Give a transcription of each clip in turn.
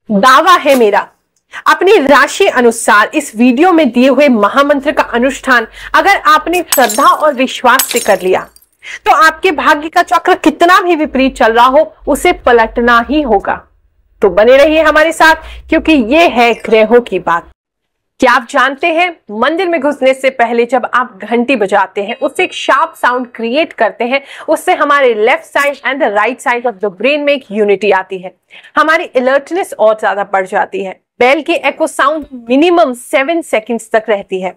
दावा है मेरा, अपनी राशि अनुसार इस वीडियो में दिए हुए महामंत्र का अनुष्ठान अगर आपने श्रद्धा और विश्वास से कर लिया तो आपके भाग्य का चक्र कितना भी विपरीत चल रहा हो उसे पलटना ही होगा। तो बने रहिए हमारे साथ, क्योंकि ये है ग्रहों की बात। क्या आप जानते हैं, मंदिर में घुसने से पहले जब आप घंटी बजाते हैं, उससे एक शार्प साउंड क्रिएट करते हैं, उससे हमारे left side and the right side of the brain में एक यूनिटी आती है, हमारी अलर्टनेस और ज्यादा बढ़ जाती है। बेल की एको साउंड मिनिमम 7 सेकंड्स तक रहती है,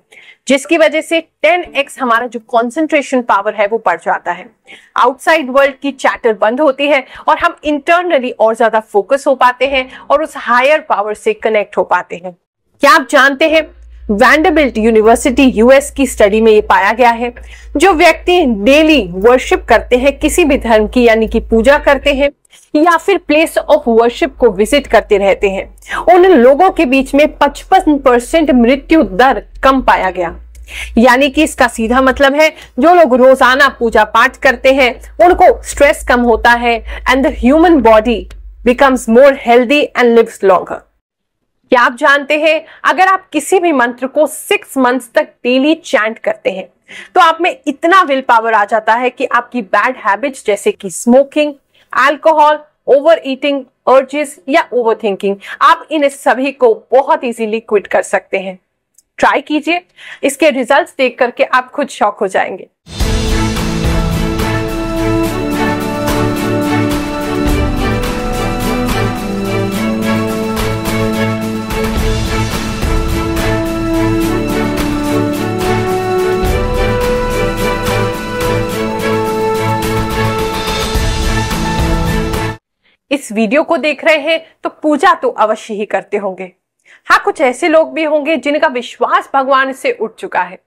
जिसकी वजह से 10x हमारा जो कंसंट्रेशन पावर है वो बढ़ जाता है। आउटसाइड वर्ल्ड की चैटर बंद होती है और हम इंटरनली और ज्यादा फोकस हो पाते हैं और उस हायर पावर से कनेक्ट हो पाते हैं। क्या आप जानते हैं, वैंडरबिल्ट यूनिवर्सिटी यूएस की स्टडी में ये पाया गया है, जो व्यक्ति डेली वर्शिप करते हैं, किसी भी धर्म की यानी कि पूजा करते हैं या फिर प्लेस ऑफ वर्शिप को विजिट करते रहते हैं, उन लोगों के बीच में 55% मृत्यु दर कम पाया गया। यानी कि इसका सीधा मतलब है, जो लोग रोजाना पूजा पाठ करते हैं उनको स्ट्रेस कम होता है and the human body becomes more healthy and lives longer. क्या आप जानते हैं, अगर आप किसी भी मंत्र को 6 मंथ्स तक डेली चैंट करते हैं तो आप में इतना विल पावर आ जाता है कि आपकी बैड हैबिट्स जैसे कि smoking, alcohol, over eating, urges या ओवर थिंकिंग, आप इन सभी को बहुत इजीली क्विट कर सकते हैं। ट्राई कीजिए, इसके रिजल्ट्स देख करके आप खुद शॉक हो जाएंगे। इस वीडियो को देख रहे हैं तो पूजा तो अवश्य ही करते होंगे। हाँ, कुछ ऐसे लोग भी होंगे जिनका विश्वास भगवान से उठ चुका है।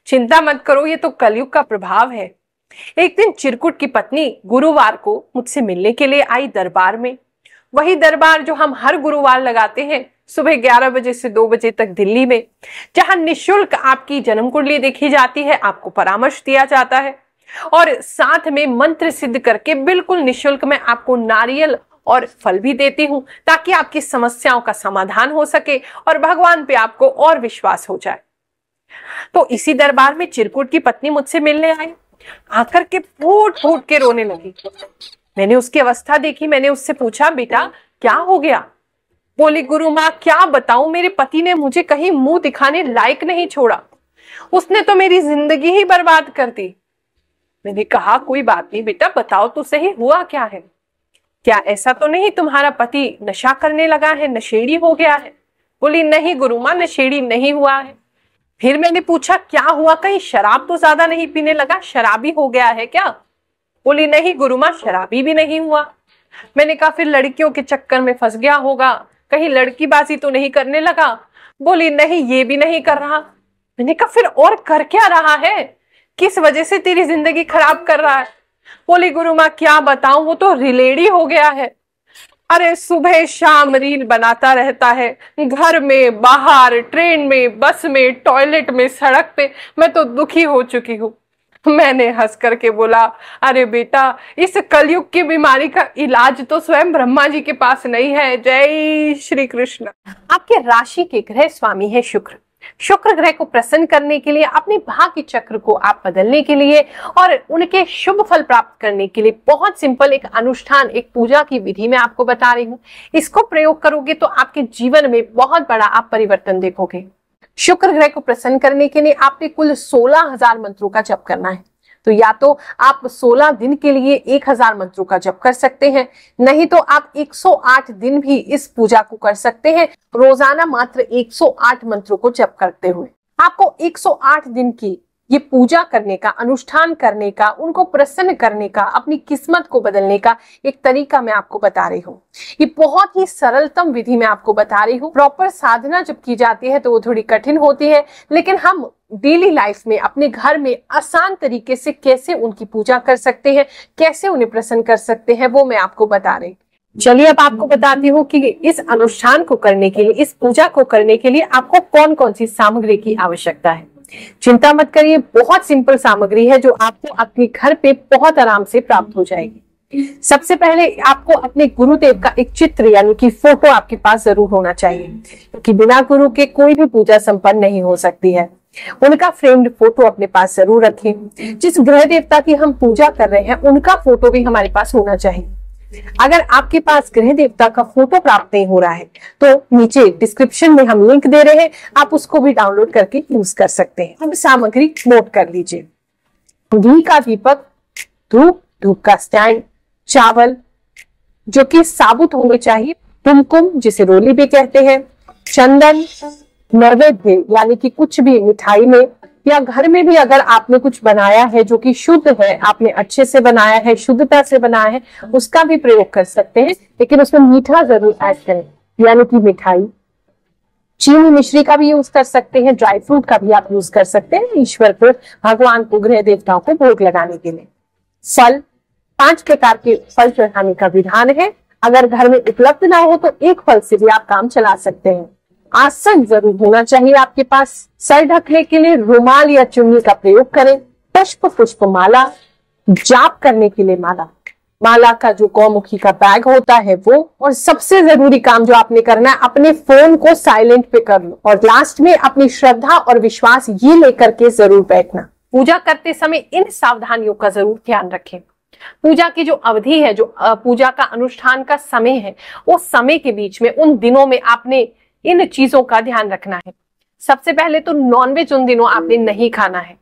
चिंता मत करो, ये तो कलयुग का प्रभाव है। एक दिन चिरकुट की पत्नी गुरुवार को मुझसे मिलने के लिए आई दरबार में। वही दरबार जो हम हर गुरुवार लगाते हैं सुबह 11 बजे से 2 बजे तक दिल्ली में, जहां निःशुल्क आपकी जन्म कुंडली देखी जाती है, आपको परामर्श दिया जाता है और साथ में मंत्र सिद्ध करके बिल्कुल निःशुल्क में आपको नारियल और फल भी देती हूं, ताकि आपकी समस्याओं का समाधान हो सके और भगवान पे आपको और विश्वास हो जाए। तो इसी दरबार में चिरकुट की पत्नी मुझसे मिलने आई। आकर के फूट फूट के रोने लगी। मैंने उसकी अवस्था देखी। मैंने उससे पूछा, बेटा क्या हो गया? बोली, गुरु माँ क्या बताऊं, मेरे पति ने मुझे कहीं मुंह दिखाने लायक नहीं छोड़ा। उसने तो मेरी जिंदगी ही बर्बाद कर दी। मैंने कहा, कोई बात नहीं बेटा, बताओ तो सही, हुआ क्या है? क्या ऐसा तो नहीं तुम्हारा पति नशा करने लगा है, नशेड़ी हो गया है? बोली, नहीं गुरु माँ, नशेड़ी नहीं हुआ है। फिर मैंने पूछा, क्या हुआ, कहीं शराब तो ज्यादा नहीं पीने लगा, शराबी हो गया है क्या? बोली, नहीं गुरु माँ, शराबी भी नहीं हुआ। मैंने कहा, फिर लड़कियों के चक्कर में फंस गया होगा, कहीं लड़कीबाजी तो नहीं करने लगा? बोली, नहीं ये भी नहीं कर रहा। मैंने कहा, फिर और कर क्या रहा है? किस वजह से तेरी जिंदगी खराब कर रहा है? बोली, गुरु माँ क्या बताऊं, वो तो रिलेडी हो गया है। अरे सुबह शाम रील बनाता रहता है, घर में, बाहर, ट्रेन में, बस में, टॉयलेट में, सड़क पे। मैं तो दुखी हो चुकी हूँ। मैंने हंस करके बोला, अरे बेटा, इस कलयुग की बीमारी का इलाज तो स्वयं ब्रह्मा जी के पास नहीं है। जय श्री कृष्ण। आपके राशि के ग्रह स्वामी है शुक्र। शुक्र ग्रह को प्रसन्न करने के लिए, अपने भाग्य चक्र को आप बदलने के लिए और उनके शुभ फल प्राप्त करने के लिए बहुत सिंपल एक अनुष्ठान, एक पूजा की विधि मैं आपको बता रही हूँ। इसको प्रयोग करोगे तो आपके जीवन में बहुत बड़ा आप परिवर्तन देखोगे। शुक्र ग्रह को प्रसन्न करने के लिए आपने कुल 16,000 मंत्रों का जप करना है। तो या तो आप 16 दिन के लिए 1000 मंत्रों का जप कर सकते हैं, नहीं तो आप 108 दिन भी इस पूजा को कर सकते हैं, रोजाना मात्र 108 मंत्रों को जप करते हुए। आपको 108 दिन की ये पूजा करने का, अनुष्ठान करने का, उनको प्रसन्न करने का, अपनी किस्मत को बदलने का एक तरीका मैं आपको बता रही हूँ। ये बहुत ही सरलतम विधि मैं आपको बता रही हूँ। प्रॉपर साधना जब की जाती है तो वो थोड़ी कठिन होती है, लेकिन हम डेली लाइफ में अपने घर में आसान तरीके से कैसे उनकी पूजा कर सकते हैं, कैसे उन्हें प्रसन्न कर सकते हैं, वो मैं आपको बता रही हूँ। चलिए अब आपको बताती हूँ कि इस अनुष्ठान को करने के लिए, इस पूजा को करने के लिए आपको कौन कौन सी सामग्री की आवश्यकता है। चिंता मत करिए, बहुत सिंपल सामग्री है जो आपको अपने घर पे बहुत आराम से प्राप्त हो जाएगी। सबसे पहले आपको अपने गुरुदेव का एक चित्र यानी कि फोटो आपके पास जरूर होना चाहिए, क्योंकि बिना गुरु के कोई भी पूजा संपन्न नहीं हो सकती है। उनका फ्रेम्ड फोटो अपने पास जरूर रखें। जिस ग्रह देवता की हम पूजा कर रहे हैं उनका फोटो भी हमारे पास होना चाहिए। अगर आपके पास ग्रह देवता का फोटो प्राप्त नहीं हो रहा है तो नीचे डिस्क्रिप्शन में हम लिंक दे रहे हैं, आप उसको भी डाउनलोड करके यूज कर सकते हैं। अब सामग्री नोट कर लीजिए। घी का दीपक, धूप, धूप का स्टैंड, चावल जो कि साबुत होने चाहिए, कुमकुम जिसे रोली भी कहते हैं, चंदन, नैवेद्य यानी कि कुछ भी मिठाई में या घर में भी अगर आपने कुछ बनाया है जो कि शुद्ध है, आपने अच्छे से बनाया है, शुद्धता से बनाया है, उसका भी प्रयोग कर सकते हैं, लेकिन उसमें मीठा जरूर ऐड करें, यानी कि मिठाई। चीनी मिश्री का भी यूज कर सकते हैं, ड्राई फ्रूट का भी आप यूज कर सकते हैं ईश्वर को, भगवान को, ग्रह देवताओं को भोग लगाने के लिए। फल, 5 प्रकार के फल चढ़ाने का विधान है। अगर घर में उपलब्ध ना हो तो एक फल से भी आप काम चला सकते हैं। आसन जरूर होना चाहिए आपके पास। सर ढकने के लिए रुमाल या चुन्नी का प्रयोग करें। पुष्प, पुष्प माला, जाप करने के लिए माला, माला का जो गौमुखी का बैग होता है वो, और सबसे जरूरी काम जो आपने करना है, अपने फोन को साइलेंट पे कर लो और लास्ट में अपनी श्रद्धा और विश्वास ये लेकर के जरूर बैठना। पूजा करते समय इन सावधानियों का जरूर ध्यान रखें। पूजा की जो अवधि है, जो पूजा का अनुष्ठान का समय है, उस समय के बीच में, उन दिनों में आपने इन चीजों का ध्यान रखना है। सबसे पहले तो नॉनवेज उन दिनों आपने नहीं खाना है,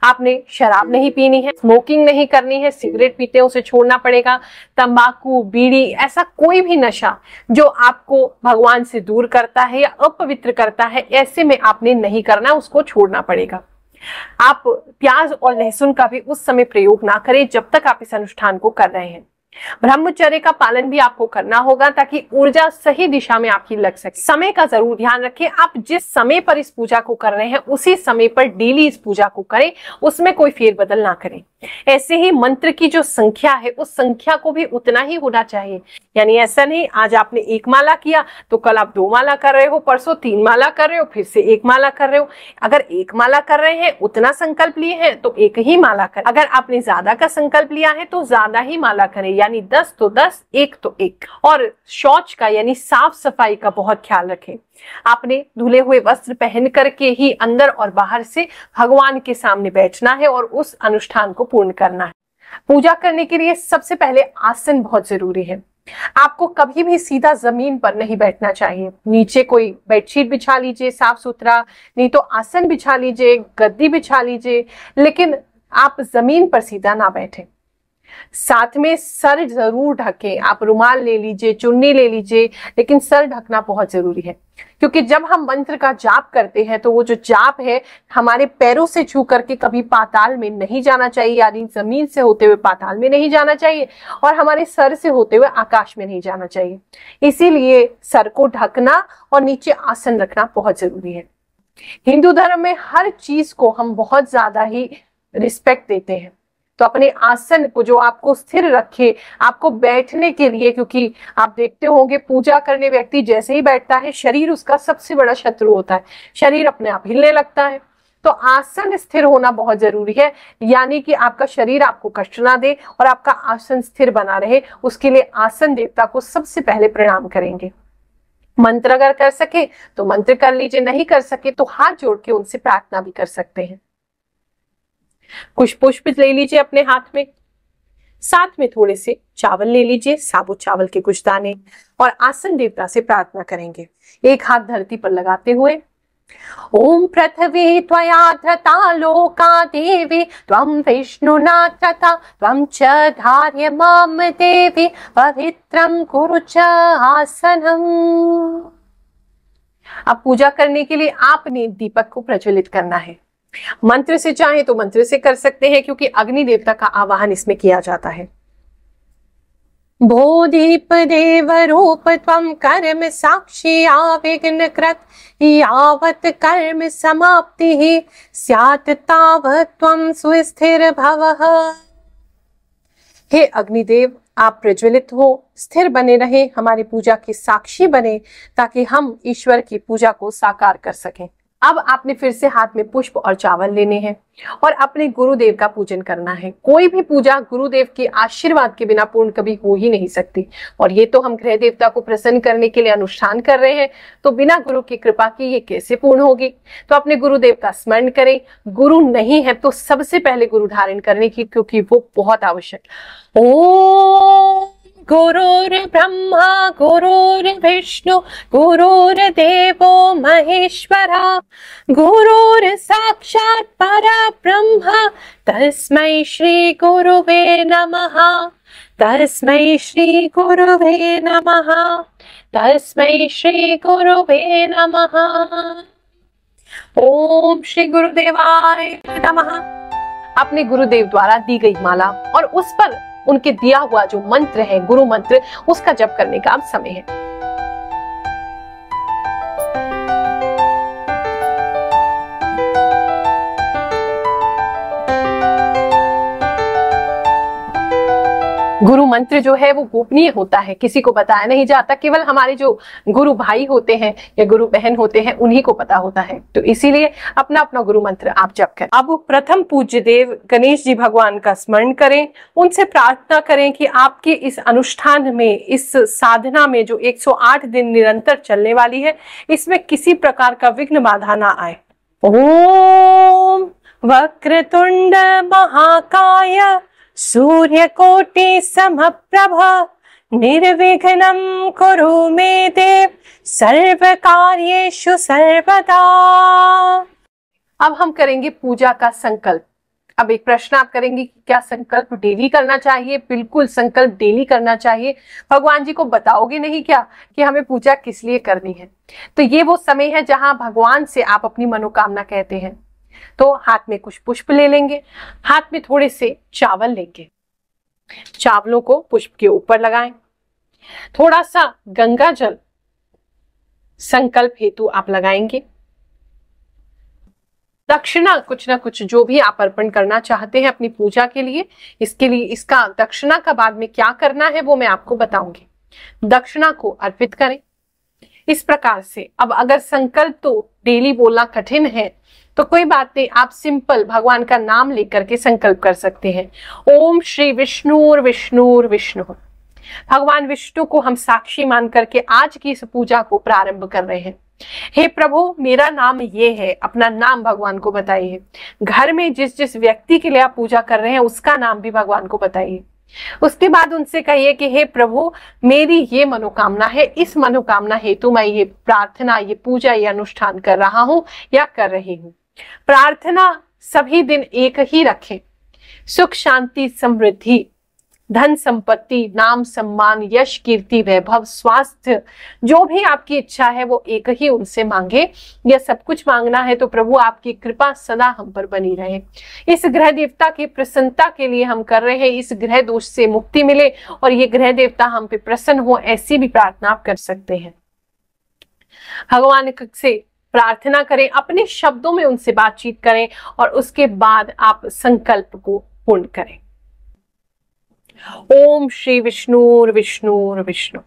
आपने शराब नहीं पीनी है, स्मोकिंग नहीं करनी है, सिगरेट पीते हैं उसे छोड़ना पड़ेगा, तंबाकू, बीड़ी, ऐसा कोई भी नशा जो आपको भगवान से दूर करता है या अपवित्र करता है, ऐसे में आपने नहीं करना, उसको छोड़ना पड़ेगा। आप प्याज और लहसुन का भी उस समय प्रयोग ना करें जब तक आप इस अनुष्ठान को कर रहे हैं। ब्रह्मचर्य का पालन भी आपको करना होगा ताकि ऊर्जा सही दिशा में आपकी लग सके। समय का जरूर ध्यान रखें, आप जिस समय पर इस पूजा को कर रहे हैं उसी समय पर डेली इस पूजा को करें, उसमें कोई फेरबदल ना करें। ऐसे ही मंत्र की जो संख्या है उस संख्या को भी उतना ही होना चाहिए, यानी ऐसा नहीं आज आपने 1 माला किया तो कल आप 2 माला कर रहे हो, परसों 3 माला कर रहे हो, फिर से 1 माला कर रहे हो। अगर 1 माला कर रहे हैं, उतना संकल्प लिए हैं तो 1 ही माला करें। अगर आपने ज्यादा का संकल्प लिया है तो ज्यादा ही माला करें, यानी 10 तो 10, 1 तो 1। और शौच का यानी साफ सफाई का बहुत ख्याल रखें। आपने धुले हुए वस्त्र पहन करके ही अंदर और बाहर से भगवान के सामने बैठना है और उस अनुष्ठान को पूर्ण करना है। पूजा करने के लिए सबसे पहले आसन बहुत जरूरी है। आपको कभी भी सीधा जमीन पर नहीं बैठना चाहिए, नीचे कोई बेडशीट बिछा लीजिए साफ सुथरा, नहीं तो आसन बिछा लीजिए, गद्दी बिछा लीजिए, लेकिन आप जमीन पर सीधा ना बैठे। साथ में सर जरूर ढकें, आप रुमाल ले लीजिए, चुन्नी ले लीजिए, लेकिन सर ढकना बहुत जरूरी है, क्योंकि जब हम मंत्र का जाप करते हैं तो वो जो जाप है हमारे पैरों से छू करके कभी पाताल में नहीं जाना चाहिए, यानी जमीन से होते हुए पाताल में नहीं जाना चाहिए, और हमारे सर से होते हुए आकाश में नहीं जाना चाहिए। इसीलिए सर को ढकना और नीचे आसन रखना बहुत जरूरी है। हिंदू धर्म में हर चीज को हम बहुत ज्यादा ही रिस्पेक्ट देते हैं, तो अपने आसन को जो आपको स्थिर रखे, आपको बैठने के लिए, क्योंकि आप देखते होंगे पूजा करने व्यक्ति जैसे ही बैठता है शरीर उसका सबसे बड़ा शत्रु होता है, शरीर अपने आप हिलने लगता है। तो आसन स्थिर होना बहुत जरूरी है, यानी कि आपका शरीर आपको कष्ट ना दे और आपका आसन स्थिर बना रहे। उसके लिए आसन देवता को सबसे पहले प्रणाम करेंगे। मंत्र अगर कर सके तो मंत्र कर लीजिए, नहीं कर सके तो हाथ जोड़ के उनसे प्रार्थना भी कर सकते हैं। कुछ पुष्प ले लीजिए अपने हाथ में, साथ में थोड़े से चावल ले लीजिए, साबुत चावल के कुछ दाने, और आसन देवता से प्रार्थना करेंगे एक हाथ धरती पर लगाते हुए। ओम पृथ्वी त्वया धृता लोका देवी त्वं विष्णुना धृता त्वं च धार्य माम देवी पवित्रं कुरु च आसनम्। अब पूजा करने के लिए आपने दीपक को प्रज्वलित करना है। मंत्र से चाहे तो मंत्र से कर सकते हैं, क्योंकि अग्नि देवता का आवाहन इसमें किया जाता है। बोधीप देव रूप त्वं कर्म साक्षी आविघ्न कृत यावत् कर्म समाप्ति स्यात् तावत् त्वं सुस्थिर भवः। हे अग्निदेव, आप प्रज्वलित हो, स्थिर बने रहे, हमारी पूजा के साक्षी बने, ताकि हम ईश्वर की पूजा को साकार कर सकें। अब आपने फिर से हाथ में पुष्प और चावल लेने हैं और अपने गुरुदेव का पूजन करना है। कोई भी पूजा गुरुदेव के आशीर्वाद के बिना पूर्ण कभी हो ही नहीं सकती, और ये तो हम ग्रह देवता को प्रसन्न करने के लिए अनुष्ठान कर रहे हैं, तो बिना गुरु की कृपा की ये कैसे पूर्ण होगी। तो अपने गुरुदेव का स्मरण करें। गुरु नहीं है तो सबसे पहले गुरु धारण करने की, क्योंकि वो बहुत आवश्यक। ओम गुरुर्ब्रह्मा गुरुर्विष्णु गुरुर्देवो महेश्वरा गुरुर्साक्षात् परब्रह्म तस्मै श्री गुरुवे नमः तस्मै श्री गुरुवे नमः तस्मै श्री गुरुवे नमः। ओम श्री गुरुदेवाय नमः। अपने गुरुदेव द्वारा दी गई माला और उस पर उनके दिया हुआ जो मंत्र है, गुरु मंत्र, उसका जप करने का अब समय है। गुरु मंत्र जो है वो गोपनीय होता है, किसी को बताया नहीं जाता, केवल हमारे जो गुरु भाई होते हैं या गुरु बहन होते हैं उन्हीं को पता होता है। तो इसीलिए अपना अपना गुरु मंत्र आप जप करें। अब प्रथम पूज्य देव गणेश जी भगवान का स्मरण करें, उनसे प्रार्थना करें कि आपके इस अनुष्ठान में, इस साधना में जो 108 दिन निरंतर चलने वाली है, इसमें किसी प्रकार का विघ्न बाधा ना आए। ओम वक्रतुंड महाकाय सूर्यकोटि समप्रभा निर्विघ्नं कुरु मे देव सर्वकार्येषु सर्वदा। अब हम करेंगे पूजा का संकल्प। अब एक प्रश्न आप करेंगे कि क्या संकल्प डेली करना चाहिए? बिल्कुल, संकल्प डेली करना चाहिए। भगवान जी को बताओगे नहीं क्या कि हमें पूजा किस लिए करनी है? तो ये वो समय है जहां भगवान से आप अपनी मनोकामना कहते हैं। तो हाथ में कुछ पुष्प ले लेंगे, हाथ में थोड़े से चावल लेंगे, चावलों को पुष्प के ऊपर लगाएं, थोड़ा सा गंगा जल संकल्प हेतु आप लगाएंगे, दक्षिणा कुछ ना कुछ जो भी आप अर्पण करना चाहते हैं अपनी पूजा के लिए, इसके लिए इसका दक्षिणा का बाद में क्या करना है वो मैं आपको बताऊंगी। दक्षिणा को अर्पित करें इस प्रकार से। अब अगर संकल्प तो डेली बोलना कठिन है तो कोई बात नहीं, आप सिंपल भगवान का नाम लेकर के संकल्प कर सकते हैं। ओम श्री विष्णुर विष्णुर विष्णु। भगवान विष्णु को हम साक्षी मान करके आज की इस पूजा को प्रारंभ कर रहे हैं। हे प्रभु, मेरा नाम ये है, अपना नाम भगवान को बताइए। घर में जिस जिस व्यक्ति के लिए आप पूजा कर रहे हैं उसका नाम भी भगवान को बताइए। उसके बाद उनसे कहिए कि हे प्रभु, मेरी ये मनोकामना है, इस मनोकामना हेतु मैं ये प्रार्थना, ये पूजा, ये अनुष्ठान कर रहा हूं या कर रही हूं। प्रार्थना सभी दिन एक ही रखें। सुख शांति समृद्धि, धन संपत्ति, नाम सम्मान, यश कीर्ति, वैभव, स्वास्थ्य, जो भी आपकी इच्छा है वो एक ही उनसे मांगे। यह सब कुछ मांगना है तो प्रभु आपकी कृपा सदा हम पर बनी रहे। इस ग्रह देवता की प्रसन्नता के लिए हम कर रहे हैं, इस ग्रह दोष से मुक्ति मिले और ये ग्रह देवता हम पे प्रसन्न हो, ऐसी भी प्रार्थना आप कर सकते हैं। भगवान से प्रार्थना करें, अपने शब्दों में उनसे बातचीत करें और उसके बाद आप संकल्प को पूर्ण करें। ओम श्री विष्णुर विष्णुर विष्णु।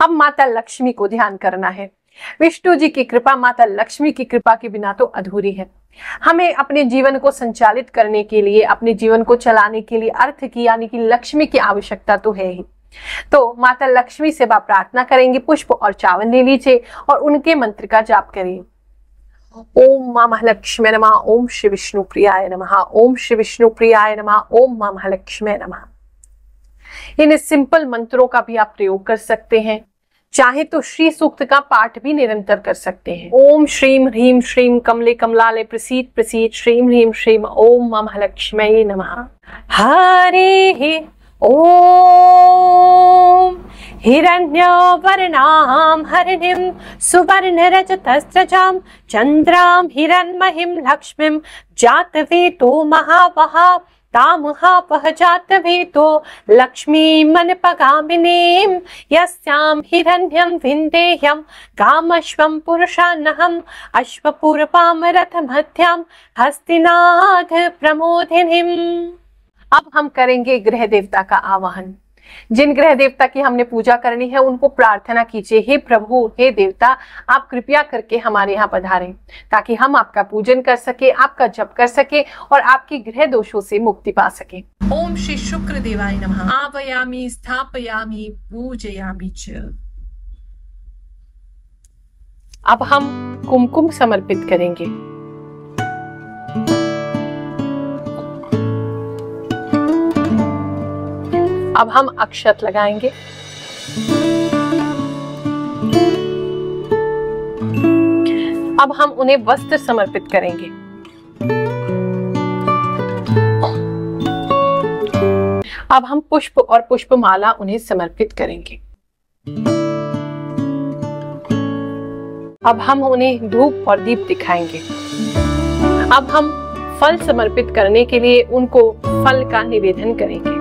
अब माता लक्ष्मी को ध्यान करना है। विष्णु जी की कृपा, माता लक्ष्मी की कृपा के बिना तो अधूरी है। हमें अपने जीवन को संचालित करने के लिए, अपने जीवन को चलाने के लिए अर्थ की यानी कि लक्ष्मी की आवश्यकता तो है ही। तो माता लक्ष्मी से आप प्रार्थना करेंगे। पुष्प और चावल ले लीजिए और उनके मंत्र का जाप करिए। ओम मां महालक्ष्मी नमः, ओम श्री विष्णु प्रियाय नमः, ओम श्री विष्णु प्रियाय नमः, ओम मां महालक्ष्मी नमः। इन सिंपल मंत्रों का भी आप प्रयोग कर सकते हैं। चाहे तो श्री सूक्त का पाठ भी निरंतर कर सकते हैं। ओम श्रीम ह्रीम श्रीम कमले कमलालय प्रसीद प्रसीद श्रीम ह्रीम श्रीम ओम मां महालक्ष्मी नमः। हरे ओम हिरण्यवर्णां हरिणीं सुवर्णरजतस्रजां चन्द्रां हिरण्मयीं लक्ष्मीं जातवेदो महावहा तामुहापह जातवेदो लक्ष्मीमनपगामिनीं यस्यां हिरण्यं विन्देह्यं कामश्वं पुरुषान्नहम् अश्वपूर्वां रथमध्यां हस्तिनाथ प्रमोदिनीम्। अब हम करेंगे ग्रह देवता का आवाहन। जिन ग्रह देवता की हमने पूजा करनी है उनको प्रार्थना कीजिए, हे प्रभु, हे देवता, आप कृपया करके हमारे यहाँ पधारें ताकि हम आपका पूजन कर सके, आपका जप कर सके और आपके ग्रह दोषों से मुक्ति पा सके। ओम श्री शुक्र देवाय नमः। आवायामि स्थापयामि पूजयामि च। अब हम कुमकुम समर्पित करेंगे। अब हम अक्षत लगाएंगे। अब हम उन्हें वस्त्र समर्पित करेंगे। अब हम पुष्प और पुष्पमाला उन्हें समर्पित करेंगे। अब हम उन्हें धूप और दीप दिखाएंगे। अब हम फल समर्पित करने के लिए उनको फल का निवेदन करेंगे।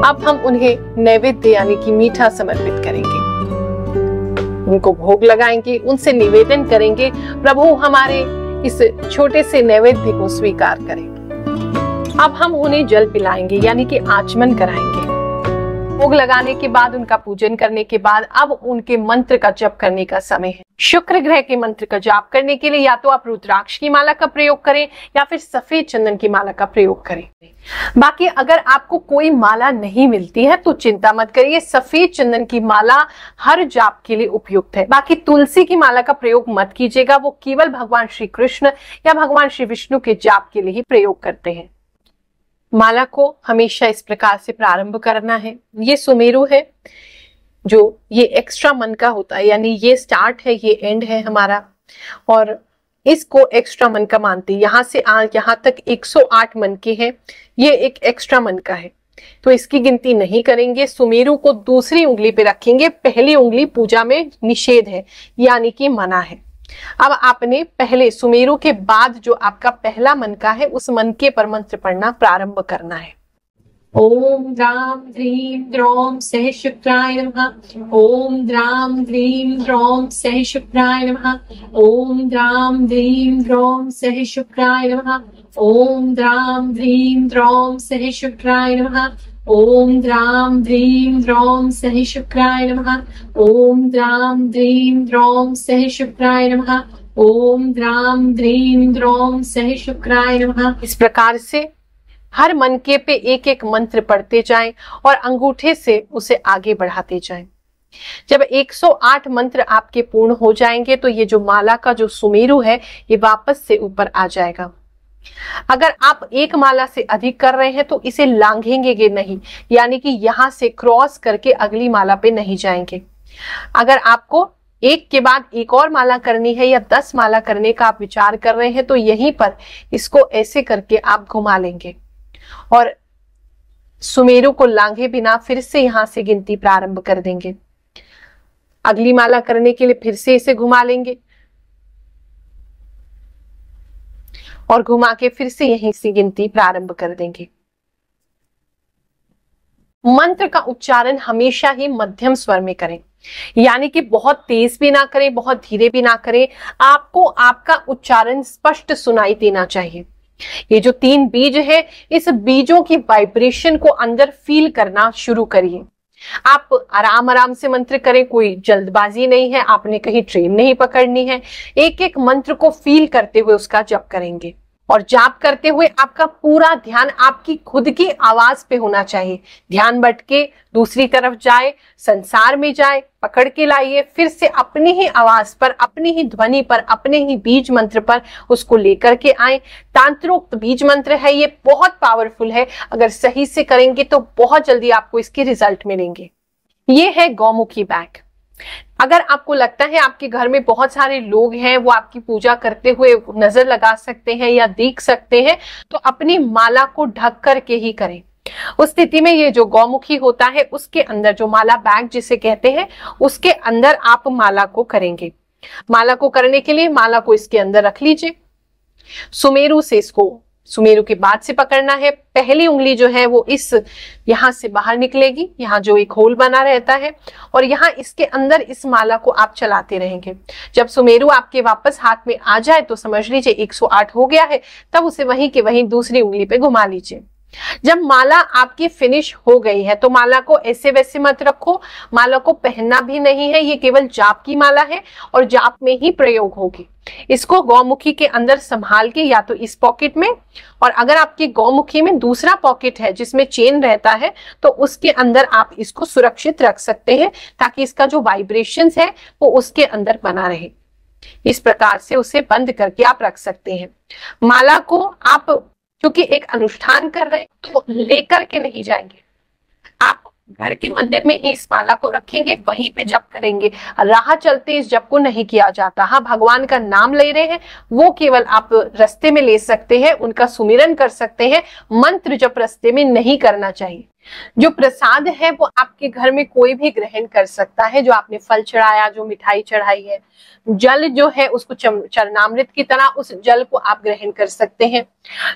अब हम उन्हें नैवेद्य यानी कि मीठा समर्पित करेंगे, उनको भोग लगाएंगे, उनसे निवेदन करेंगे, प्रभु हमारे इस छोटे से नैवेद्य को स्वीकार करें। अब हम उन्हें जल पिलाएंगे यानी कि आचमन कराएंगे। भोग लगाने के बाद, उनका पूजन करने के बाद अब उनके मंत्र का जप करने का समय है। शुक्र ग्रह के मंत्र का जाप करने के लिए या तो आप रुद्राक्ष की माला का प्रयोग करें या फिर सफेद चंदन की माला का प्रयोग करें। बाकी अगर आपको कोई माला नहीं मिलती है तो चिंता मत करिए, सफेद चंदन की माला हर जाप के लिए उपयुक्त है। बाकी तुलसी की माला का प्रयोग मत कीजिएगा, वो केवल भगवान श्री कृष्ण या भगवान श्री विष्णु के जाप के लिए ही प्रयोग करते हैं। माला को हमेशा इस प्रकार से प्रारंभ करना है। ये सुमेरु है जो ये एक्स्ट्रा मन का होता है, यानी ये स्टार्ट है, ये एंड है हमारा, और इसको एक्स्ट्रा मन का मानते हैं। यहाँ से यहाँ तक 108 मन के हैं, ये एक एक्स्ट्रा मन का है तो इसकी गिनती नहीं करेंगे। सुमेरु को दूसरी उंगली पे रखेंगे, पहली उंगली पूजा में निषेध है यानी कि मना है। अब आपने पहले सुमेरु के बाद जो आपका पहला मन का है उस मन के पर मंत्र पढ़ना प्रारंभ करना है। ओम द्राम द्रीम द्रौम सह शुक्राय नमः। ओम द्राम द्रीम द्रौम सह शुक्राय नमः। ओम द्राम द्रीम द्रौम सह शुक्राय नमः। ओम द्राम द्रीम द्रौम सह शुक्राय नमः। ओम द्राम द्रीम द्रौम सह शुक्राय नमः। ओम द्राम द्रीम द्रौम सह शुक्राय नमः। ओम द्राम द्रीम द्रौम सह शुक्राय नमः। इस प्रकार से हर मनके पे एक एक मंत्र पढ़ते जाएं और अंगूठे से उसे आगे बढ़ाते जाएं। जब 108 मंत्र आपके पूर्ण हो जाएंगे तो ये जो माला का जो सुमेरु है ये वापस से ऊपर आ जाएगा। अगर आप एक माला से अधिक कर रहे हैं तो इसे लांघेंगे नहीं, यानी कि यहां से क्रॉस करके अगली माला पे नहीं जाएंगे। अगर आपको एक के बाद एक और माला करनी है या 10 माला करने का आप विचार कर रहे हैं तो यहीं पर इसको ऐसे करके आप घुमा लेंगे और सुमेरु को लांघे बिना फिर से यहां से गिनती प्रारंभ कर देंगे। अगली माला करने के लिए फिर से इसे घुमा लेंगे और घुमा के फिर से यहीं से गिनती प्रारंभ कर देंगे। मंत्र का उच्चारण हमेशा ही मध्यम स्वर में करें, यानी कि बहुत तेज भी ना करें, बहुत धीरे भी ना करें। आपको आपका उच्चारण स्पष्ट सुनाई देना चाहिए। ये जो 3 बीज है, इस बीजों की वाइब्रेशन को अंदर फील करना शुरू करिए। आप आराम आराम से मंत्र करें, कोई जल्दबाजी नहीं है, आपने कहीं ट्रेन नहीं पकड़नी है। एक एक मंत्र को फील करते हुए उसका जप करेंगे और जाप करते हुए आपका पूरा ध्यान आपकी खुद की आवाज पे होना चाहिए। ध्यान भटके दूसरी तरफ जाए, संसार में जाए, पकड़ के लाइए, फिर से अपनी ही आवाज पर, अपनी ही ध्वनि पर, अपने ही बीज मंत्र पर उसको लेकर के आए। तांत्रोक्त बीज मंत्र है, ये बहुत पावरफुल है। अगर सही से करेंगे तो बहुत जल्दी आपको इसके रिजल्ट मिलेंगे। ये है गौमुखी बैग। अगर आपको लगता है आपके घर में बहुत सारे लोग हैं, वो आपकी पूजा करते हुए नजर लगा सकते हैं या देख सकते हैं, तो अपनी माला को ढक करके ही करें। उस स्थिति में ये जो गौमुखी होता है उसके अंदर, जो माला बैग जिसे कहते हैं, उसके अंदर आप माला को करेंगे। माला को करने के लिए माला को इसके अंदर रख लीजिए। सुमेरु से इसको, सुमेरु के बाद से पकड़ना है। पहली उंगली जो है वो इस यहां से बाहर निकलेगी, यहाँ जो एक होल बना रहता है, और यहाँ इसके अंदर इस माला को आप चलाते रहेंगे। जब सुमेरु आपके वापस हाथ में आ जाए तो समझ लीजिए 108 हो गया है। तब उसे वहीं के वहीं दूसरी उंगली पे घुमा लीजिए। जब माला आपकी फिनिश हो गई है तो माला को ऐसे वैसे मत रखो, माला को पहनना भी नहीं है, ये केवल जाप की माला है और जाप में ही प्रयोग होगी। इसको गौमुखी के अंदर संभाल के या तो इस पॉकेट में, और अगर आपकी गौमुखी में दूसरा पॉकेट है जिसमें चेन रहता है तो उसके अंदर आप इसको सुरक्षित रख सकते हैं, ताकि इसका जो वाइब्रेशंस है वो उसके अंदर बना रहे। इस प्रकार से उसे बंद करके आप रख सकते हैं। माला को आप क्योंकि एक अनुष्ठान कर रहे हैं तो लेकर के नहीं जाएंगे, आप घर के मंदिर में ही इस माला को रखेंगे, वहीं पे जप करेंगे। राह चलते इस जप को नहीं किया जाता। हाँ, भगवान का नाम ले रहे हैं वो केवल आप रास्ते में ले सकते हैं, उनका सुमिरन कर सकते हैं, मंत्र जप रास्ते में नहीं करना चाहिए। जो प्रसाद है वो आपके घर में कोई भी ग्रहण कर सकता है, जो आपने फल चढ़ाया, जो मिठाई चढ़ाई है, जल जो है उसको चरणामृत की तरह उस जल को आप ग्रहण कर सकते हैं।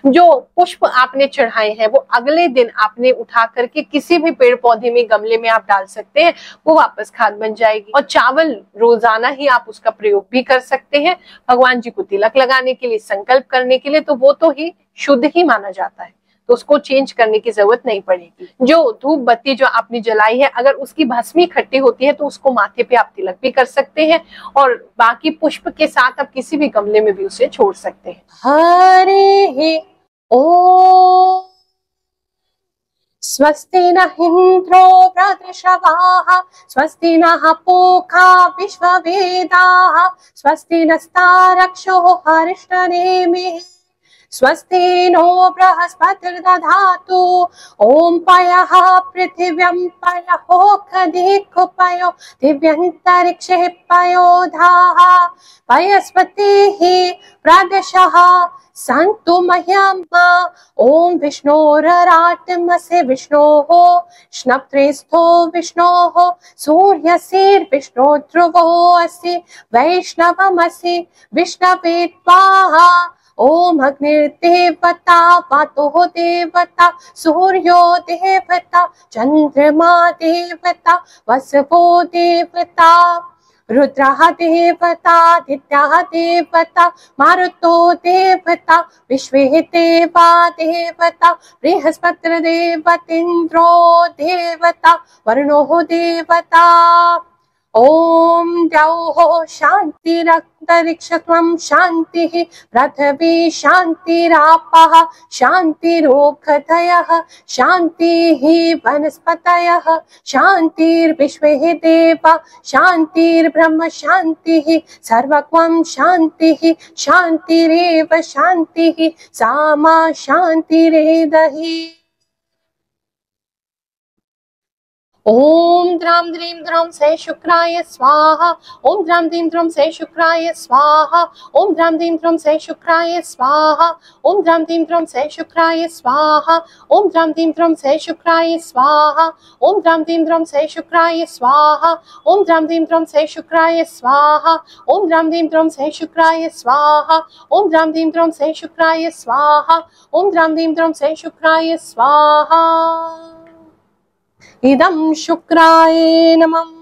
जो पुष्प आपने चढ़ाए हैं वो अगले दिन आपने उठा करके किसी भी पेड़ पौधे में, गमले में आप डाल सकते हैं, वो वापस खाद बन जाएगी। और चावल रोजाना ही आप उसका प्रयोग भी कर सकते हैं भगवान जी को तिलक लगाने के लिए, संकल्प करने के लिए, तो वो तो ही शुद्ध ही माना जाता है, तो उसको चेंज करने की जरूरत नहीं पड़ेगी। जो धूप बत्ती जो आपने जलाई है अगर उसकी भस्मी इकट्ठी होती है तो उसको माथे पे आप तिलक भी कर सकते हैं, और बाकी पुष्प के साथ आप किसी भी गमले में भी उसे छोड़ सकते हैं। हरे ओम। स्वस्ति न इंद्रो वृद्धश्रवाः, स्वस्ति नः पूषा विश्ववेदाः, स्वस्ति नस्तारक्षो हरिष्ठनेमिः, स्वस्ति नो बृहस्पतिर्दधातु। ओम पयः पृथिव्यं पयो खदिकुपयो दिव्यन्तरिक्षे पयोधाः, पयस्पतिः प्रदशः सन्तु मह्यम्। ओम विष्णोरराटमसि विष्णोः, श्नप्त्रेस्थो विष्णोः, सूर्यसिर्विष्णो ध्रुवो असि, वैष्णवमसि विष्णवे त्वाः। ओम अग्निर्देवता, वातो देवता, सूर्यो देवता, चंद्रमा देवता, वसवो देवता, रुद्रः देवता, आदित्यः देवता, मारुतो देवता, विश्वे देवा देवता, बृहस्पतिर्देवतेन्द्रो देवता, वरुणो देवता। ओम द्यौः शान्तिरन्तरिक्षत्वं शान्तिः, पृथिवी शान्तिरापः शान्तिरोषधयः, शान्तिः वनस्पतयः, शान्तिर्विश्वे देवा, शान्तिर्ब्रह्म शान्तिः, सर्वं शान्तिः, शान्तिरेव शान्तिः, सा मा शान्तिरेधहि। ओम द्राम द्रीम द्रौम से शुक्राय स्वाहा, ओम द्राम द्रीम द्रौम से शुक्राय स्वाहा, ओम द्राम द्रीम द्रौम से शुक्राय स्वाहा, ओम द्राम द्रीम द्रौम से शुक्राय स्वाहा, ओम द्राम द्रीम द्रौम से शुक्राय स्वाहा, ओम द्राम द्रीम द्रौम से शुक्राय स्वाहा, ओम द्राम द्रीम द्रौम से शुक्राय स्वाहा, ओम द्राम द्रीम द्रौम से शुक्राय स्वाहा, ओम द्राम द्रीम द्रौम से शुक्राय स्वाहा, ओम द्राम द्रीम द्रौम से शुक्राय स्वाहा। इदं शुक्राय नमः।